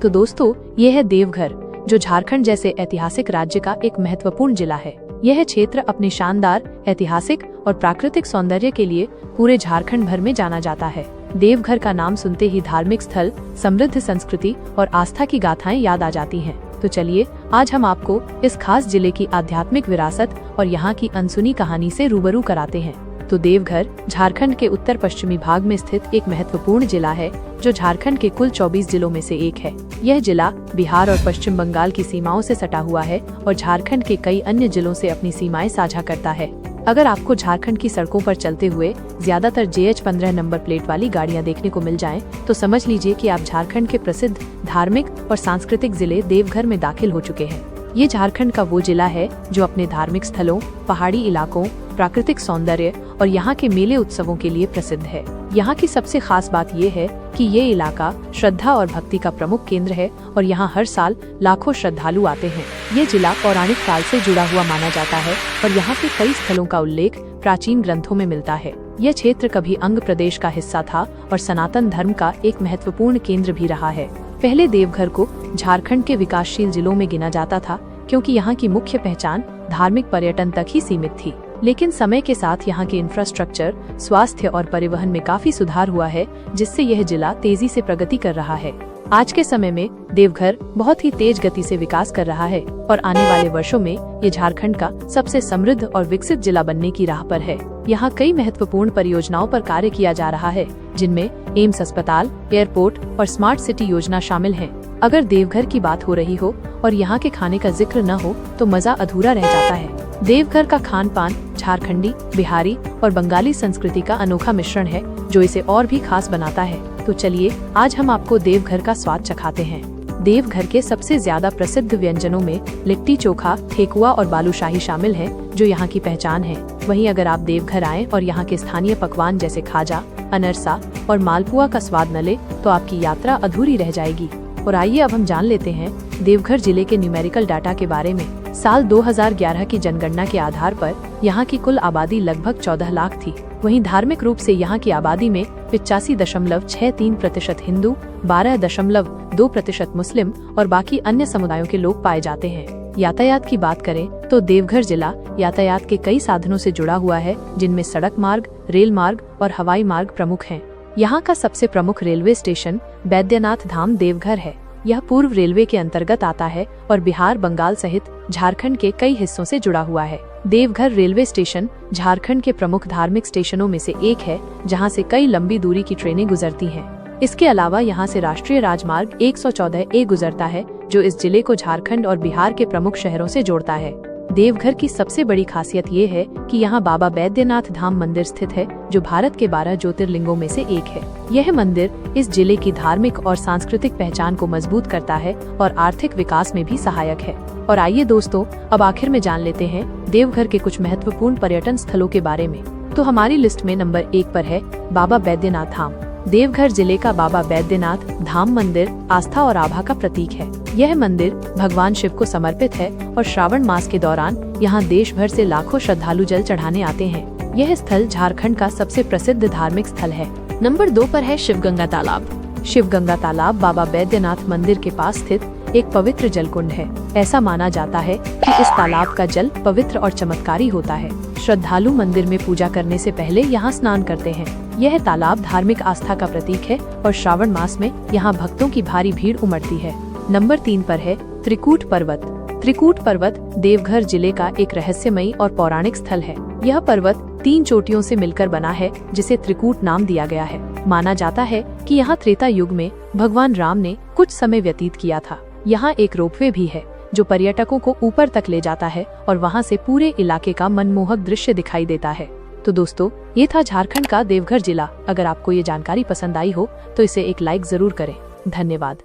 तो दोस्तों, ये है देवघर, जो झारखंड जैसे ऐतिहासिक राज्य का एक महत्वपूर्ण जिला है। यह क्षेत्र अपने शानदार ऐतिहासिक और प्राकृतिक सौंदर्य के लिए पूरे झारखंड भर में जाना जाता है। देवघर का नाम सुनते ही धार्मिक स्थल, समृद्ध संस्कृति और आस्था की गाथाएं याद आ जाती हैं। तो चलिए, आज हम आपको इस खास जिले की आध्यात्मिक विरासत और यहाँ की अनसुनी कहानी से रूबरू कराते हैं। तो देवघर झारखंड के उत्तर पश्चिमी भाग में स्थित एक महत्वपूर्ण जिला है, जो झारखंड के कुल 24 जिलों में से एक है। यह जिला बिहार और पश्चिम बंगाल की सीमाओं से सटा हुआ है और झारखंड के कई अन्य जिलों से अपनी सीमाएं साझा करता है। अगर आपको झारखंड की सड़कों पर चलते हुए ज्यादातर JH-15 नंबर प्लेट वाली गाड़ियां देखने को मिल जाएं, तो समझ लीजिए कि आप झारखंड के प्रसिद्ध धार्मिक और सांस्कृतिक जिले देवघर में दाखिल हो चुके हैं। ये झारखंड का वो जिला है जो अपने धार्मिक स्थलों, पहाड़ी इलाकों, प्राकृतिक सौंदर्य और यहाँ के मेले उत्सवों के लिए प्रसिद्ध है। यहाँ की सबसे खास बात ये है कि ये इलाका श्रद्धा और भक्ति का प्रमुख केंद्र है और यहाँ हर साल लाखों श्रद्धालु आते हैं। ये जिला पौराणिक काल से जुड़ा हुआ माना जाता है और यहाँ के कई स्थलों का उल्लेख प्राचीन ग्रंथों में मिलता है। यह क्षेत्र कभी अंग प्रदेश का हिस्सा था और सनातन धर्म का एक महत्वपूर्ण केंद्र भी रहा है। पहले देवघर को झारखंड के विकासशील जिलों में गिना जाता था, क्योंकि यहाँ की मुख्य पहचान धार्मिक पर्यटन तक ही सीमित थी। लेकिन समय के साथ यहाँ के इंफ्रास्ट्रक्चर, स्वास्थ्य और परिवहन में काफी सुधार हुआ है, जिससे यह जिला तेजी से प्रगति कर रहा है। आज के समय में देवघर बहुत ही तेज गति से विकास कर रहा है और आने वाले वर्षों में ये झारखंड का सबसे समृद्ध और विकसित जिला बनने की राह पर है। यहाँ कई महत्वपूर्ण परियोजनाओं पर कार्य किया जा रहा है, जिनमें एम्स अस्पताल, एयरपोर्ट और स्मार्ट सिटी योजना शामिल है। अगर देवघर की बात हो रही हो और यहाँ के खाने का जिक्र न हो तो मजा अधूरा रह जाता है। देवघर का खान पान झारखंडी, बिहारी और बंगाली संस्कृति का अनोखा मिश्रण है, जो इसे और भी खास बनाता है। तो चलिए, आज हम आपको देवघर का स्वाद चखाते हैं। देवघर के सबसे ज्यादा प्रसिद्ध व्यंजनों में लिट्टी चोखा, ठेकुआ और बालूशाही शामिल है, जो यहाँ की पहचान है। वहीं अगर आप देवघर आएं और यहाँ के स्थानीय पकवान जैसे खाजा, अनरसा और मालपुआ का स्वाद न ले तो आपकी यात्रा अधूरी रह जाएगी। और आइए अब हम जान लेते हैं देवघर जिले के न्यूमेरिकल डाटा के बारे में। साल 2011 की जनगणना के आधार पर यहाँ की कुल आबादी लगभग 14 लाख थी। वहीं धार्मिक रूप से यहाँ की आबादी में 85.63% हिंदू, 12.2% मुस्लिम और बाकी अन्य समुदायों के लोग पाए जाते हैं। यातायात की बात करें तो देवघर जिला यातायात के कई साधनों से जुड़ा हुआ है, जिनमें सड़क मार्ग, रेल मार्ग और हवाई मार्ग प्रमुख हैं। यहाँ का सबसे प्रमुख रेलवे स्टेशन बैद्यनाथ धाम देवघर है। यह पूर्व रेलवे के अंतर्गत आता है और बिहार, बंगाल सहित झारखंड के कई हिस्सों से जुड़ा हुआ है। देवघर रेलवे स्टेशन झारखंड के प्रमुख धार्मिक स्टेशनों में से एक है, जहां से कई लंबी दूरी की ट्रेनें गुजरती हैं। इसके अलावा यहां से राष्ट्रीय राजमार्ग 114A गुजरता है, जो इस जिले को झारखंड और बिहार के प्रमुख शहरों से जोड़ता है। देवघर की सबसे बड़ी खासियत ये है कि यहाँ बाबा बैद्यनाथ धाम मंदिर स्थित है, जो भारत के 12 ज्योतिर्लिंगों में से एक है। यह मंदिर इस जिले की धार्मिक और सांस्कृतिक पहचान को मजबूत करता है और आर्थिक विकास में भी सहायक है। और आइए दोस्तों, अब आखिर में जान लेते हैं देवघर के कुछ महत्वपूर्ण पर्यटन स्थलों के बारे में। तो हमारी लिस्ट में नंबर 1 पर है बाबा बैद्यनाथ धाम। देवघर जिले का बाबा बैद्यनाथ धाम मंदिर आस्था और आभा का प्रतीक है। यह मंदिर भगवान शिव को समर्पित है और श्रावण मास के दौरान यहाँ देश भर से लाखों श्रद्धालु जल चढ़ाने आते हैं। यह स्थल झारखंड का सबसे प्रसिद्ध धार्मिक स्थल है। नंबर 2 पर है शिवगंगा तालाब। शिवगंगा तालाब बाबा बैद्यनाथ मंदिर के पास स्थित एक पवित्र जलकुंड है। ऐसा माना जाता है कि इस तालाब का जल पवित्र और चमत्कारी होता है। श्रद्धालु मंदिर में पूजा करने से पहले यहाँ स्नान करते हैं। यह तालाब धार्मिक आस्था का प्रतीक है और श्रावण मास में यहाँ भक्तों की भारी भीड़ उमड़ती है। नंबर 3 पर है त्रिकूट पर्वत। त्रिकूट पर्वत देवघर जिले का एक रहस्यमयी और पौराणिक स्थल है। यह पर्वत 3 चोटियों से मिलकर बना है, जिसे त्रिकूट नाम दिया गया है। माना जाता है कि यहाँ त्रेता युग में भगवान राम ने कुछ समय व्यतीत किया था। यहाँ एक रोपवे भी है, जो पर्यटकों को ऊपर तक ले जाता है और वहाँ से पूरे इलाके का मनमोहक दृश्य दिखाई देता है। तो दोस्तों, ये था झारखंड का देवघर जिला। अगर आपको ये जानकारी पसंद आई हो तो इसे एक लाइक जरूर करें। धन्यवाद।